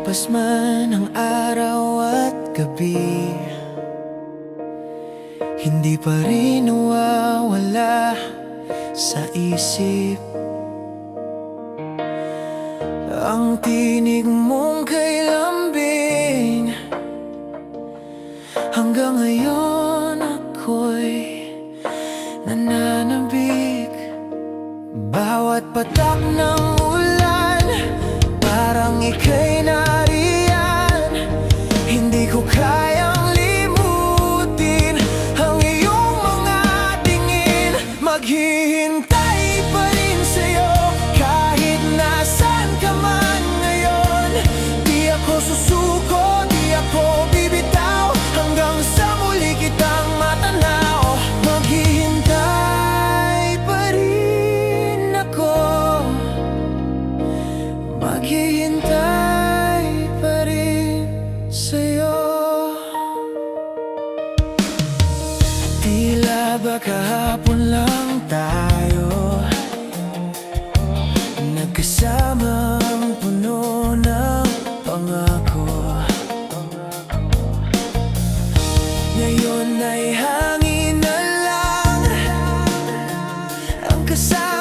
Lumipas man ang araw at gabi, hindi pa rin nawawala sa isip ang tinig mong kay lambing. Hanggang ngayon ako'y nananabik. Bawat patak ng ulan, parang ika'y nariyan. Hindi ko kayang limutin ang iyong mga tingin. Maghihintay pa rin sa'yo kahit nasan ka man ngayon. Di ako susuko, di ako bibitaw, hanggang sa muli kitang matanaw. Maghihintay pa rin ako, maghihintay pa rin sa'yo. Tila ba kahapon lang tayo nagkasamang puno ng pangako. Ngayon ay hangin na lang ang kasama